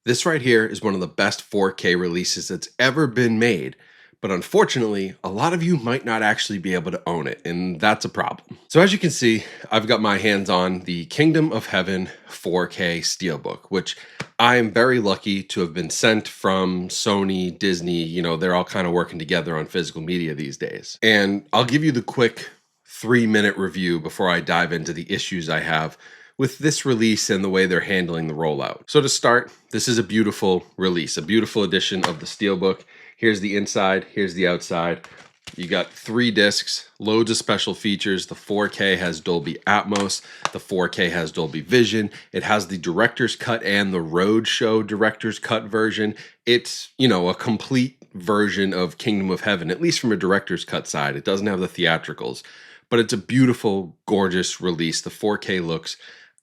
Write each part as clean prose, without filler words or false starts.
This right here is one of the best 4K releases that's ever been made, but unfortunately, a lot of you might not actually be able to own it, and that's a problem. So as you can see, I've got my hands on the Kingdom of Heaven 4K Steelbook, which I am very lucky to have been sent from Sony, Disney. They're all kind of working together on physical media these days. And I'll give you the quick 3-minute review before I dive into the issues I have with this release and the way they're handling the rollout. So to start, this is a beautiful release, a beautiful edition of the Steelbook. Here's the inside, here's the outside. You got 3 discs, loads of special features. The 4K has Dolby Atmos, the 4K has Dolby Vision. It has the director's cut and the Roadshow director's cut version. It's, a complete version of Kingdom of Heaven, at least from a director's cut side. It doesn't have the theatricals, but it's a beautiful, gorgeous release. The 4K looks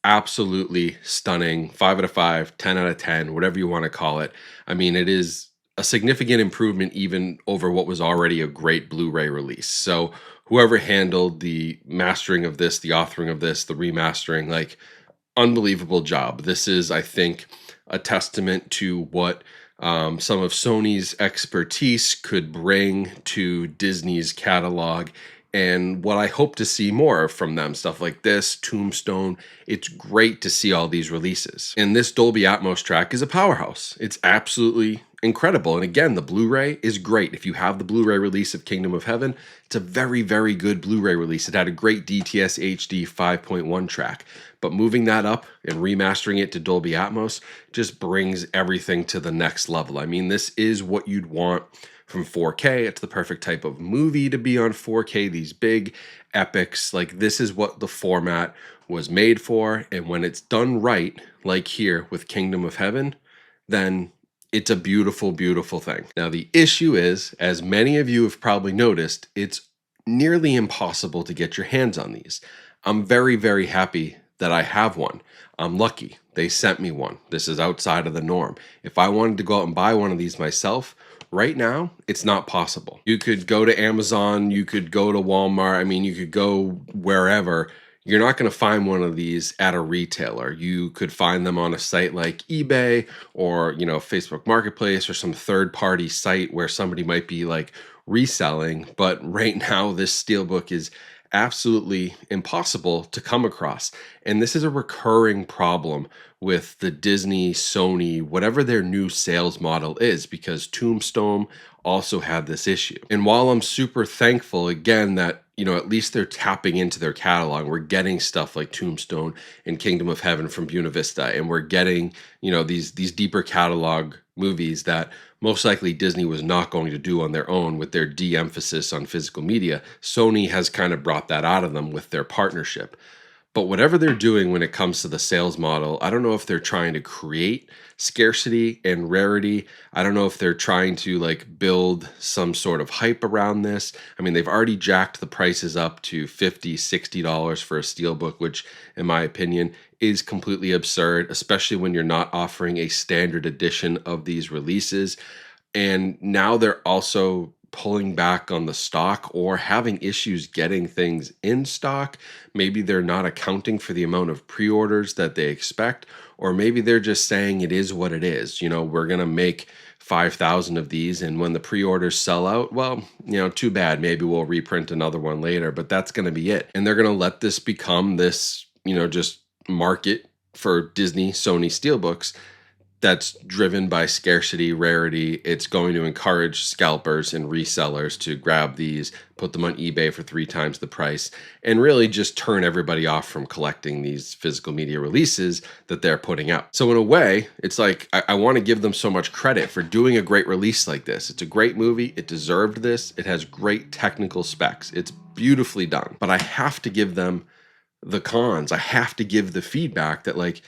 absolutely stunning. 5 out of 5, 10 out of 10, whatever you want to call it. I mean, it is a significant improvement even over what was already a great Blu-ray release. So whoever handled the mastering of this, the authoring of this, the remastering, unbelievable job. This is, I think, a testament to what some of Sony's expertise could bring to Disney's catalog, and what I hope to see more from them. Stuff like this, Tombstone. It's great to see all these releases. And this Dolby Atmos track is a powerhouse. It's absolutely incredible. And again, the Blu-ray is great. If you have the Blu-ray release of Kingdom of Heaven, it's a very, very good Blu-ray release. It had a great DTS HD 5.1 track. But moving that up and remastering it to Dolby Atmos just brings everything to the next level. I mean, this is what you'd want from 4K. It's the perfect type of movie to be on 4K, these big epics. This is what the format was made for. And when it's done right, like here with Kingdom of Heaven, then it's a beautiful, beautiful thing. Now, the issue is, as many of you have probably noticed, it's nearly impossible to get your hands on these. I'm very, very happy that I have one. I'm lucky. They sent me one. This is outside of the norm. If I wanted to go out and buy one of these myself, right now, it's not possible. You could go to Amazon, you could go to Walmart, you could go wherever. You're not going to find one of these at a retailer. You could find them on a site like eBay or, Facebook Marketplace or some third-party site where somebody might be reselling. But right now, this Steelbook is absolutely impossible to come across. And this is a recurring problem with the Disney, Sony, whatever their new sales model is, because Tombstone also had this issue. And while I'm super thankful, again, that at least they're tapping into their catalog. We're getting stuff like Tombstone and Kingdom of Heaven from Buena Vista, and we're getting, these deeper catalog movies that most likely Disney was not going to do on their own with their de-emphasis on physical media. Sony has kind of brought that out of them with their partnership. But whatever they're doing when it comes to the sales model, I don't know if they're trying to create scarcity and rarity. I don't know if they're trying to build some sort of hype around this. They've already jacked the prices up to $50, $60 for a Steelbook, which in my opinion is completely absurd, especially when you're not offering a standard edition of these releases. And now they're also pulling back on the stock or having issues getting things in stock. Maybe they're not accounting for the amount of pre-orders that they expect, or maybe they're just saying it is what it is. We're going to make 5,000 of these, and when the pre-orders sell out, well, too bad. Maybe we'll reprint another one later, but that's going to be it. And they're going to let this become this, just market for Disney, Sony Steelbooks that's driven by scarcity, rarity. It's going to encourage scalpers and resellers to grab these, put them on eBay for 3 times the price, and really just turn everybody off from collecting these physical media releases that they're putting out. So in a way, it's I want to give them so much credit for doing a great release like this. It's a great movie. It deserved this. It has great technical specs. It's beautifully done. But I have to give them the cons. I have to give the feedback that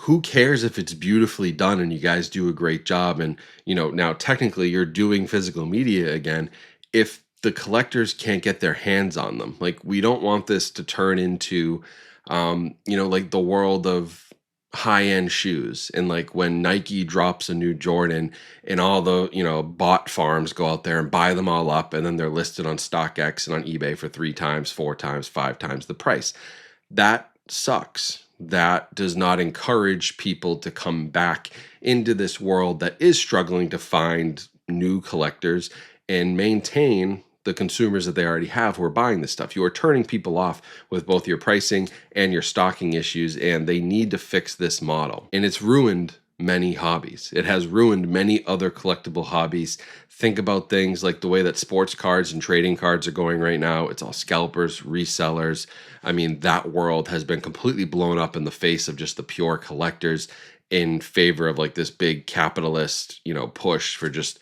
who cares if it's beautifully done and you guys do a great job? And, now technically you're doing physical media again. If the collectors can't get their hands on them, we don't want this to turn into, the world of high-end shoes. And when Nike drops a new Jordan and all the, bot farms go out there and buy them all up, and then they're listed on StockX and on eBay for 3 times, 4 times, 5 times the price. That sucks. that does not encourage people to come back into this world that is struggling to find new collectors and maintain the consumers that they already have who are buying this stuff. You are turning people off with both your pricing and your stocking issues, and they need to fix this model. And it's ruined many hobbies. It has ruined many other collectible hobbies. Think about things like the way that sports cards and trading cards are going right now. It's all scalpers, resellers. I mean, that world has been completely blown up in the face of just the pure collectors in favor of like this big capitalist, push for just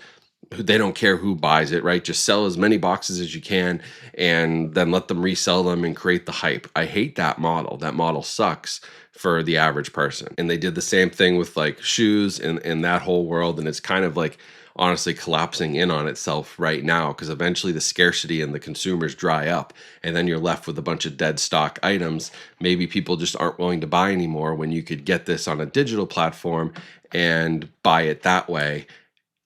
they don't care who buys it, right? Just sell as many boxes as you can and then let them resell them and create the hype. I hate that model. That model sucks for the average person. And they did the same thing with like shoes and that whole world. And it's kind of like honestly collapsing in on itself right now because eventually the scarcity and the consumers dry up and then you're left with a bunch of dead stock items. Maybe people just aren't willing to buy anymore when you could get this on a digital platform and buy it that way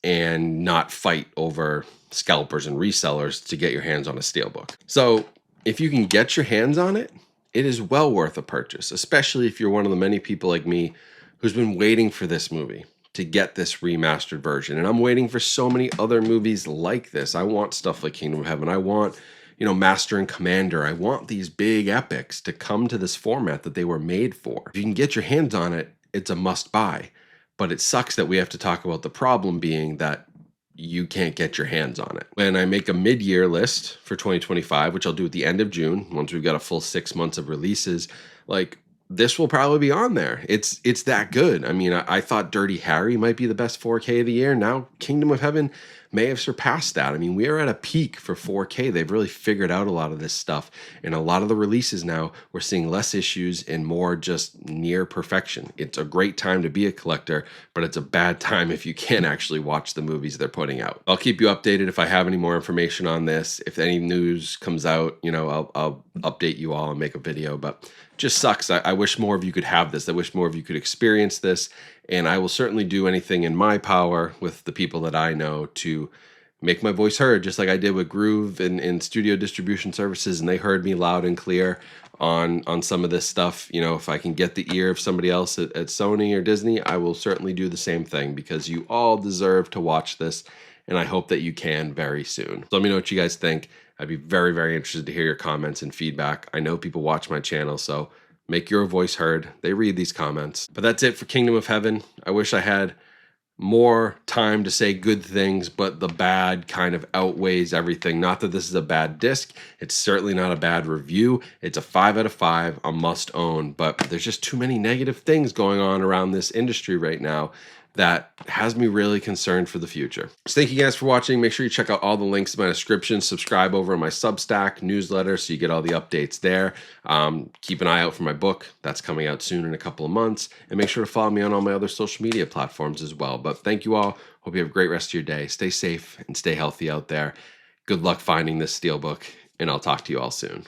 and not fight over scalpers and resellers to get your hands on a Steelbook. So if you can get your hands on it, it is well worth a purchase, especially if you're one of the many people like me who's been waiting for this movie to get this remastered version. And I'm waiting for so many other movies like this. I want stuff like Kingdom of Heaven. I want, Master and Commander. I want these big epics to come to this format that they were made for. If you can get your hands on it, it's a must buy. But it sucks that we have to talk about the problem being that you can't get your hands on it. When I make a mid-year list for 2025, which I'll do at the end of June, once we've got a full 6 months of releases, like this will probably be on there. It's that good. I mean, I thought Dirty Harry might be the best 4K of the year. Now Kingdom of Heaven may have surpassed that. I mean, we are at a peak for 4K. They've really figured out a lot of this stuff. And a lot of the releases now, we're seeing less issues and more just near perfection. It's a great time to be a collector, but it's a bad time if you can't actually watch the movies they're putting out. I'll keep you updated if I have any more information on this. If any news comes out, I'll update you all and make a video, but just sucks. I wish more of you could have this. I wish more of you could experience this. And I will certainly do anything in my power with the people that I know to make my voice heard, just like I did with Groove and Studio Distribution Services. And they heard me loud and clear on some of this stuff. If I can get the ear of somebody else at Sony or Disney, I will certainly do the same thing because you all deserve to watch this. And I hope that you can very soon. So let me know what you guys think. I'd be very, very interested to hear your comments and feedback. I know people watch my channel, so make your voice heard. They read these comments. But that's it for Kingdom of Heaven. I wish I had more time to say good things, but the bad kind of outweighs everything. Not that this is a bad disc. It's certainly not a bad review. It's a 5 out of 5, a must own, but there's just too many negative things going on around this industry right now that has me really concerned for the future. So thank you guys for watching. Make sure you check out all the links in my description. Subscribe over on my Substack newsletter so you get all the updates there. Keep an eye out for my book. That's coming out soon in a couple of months. And make sure to follow me on all my other social media platforms as well. But thank you all. Hope you have a great rest of your day. Stay safe and stay healthy out there. Good luck finding this Steelbook, and I'll talk to you all soon.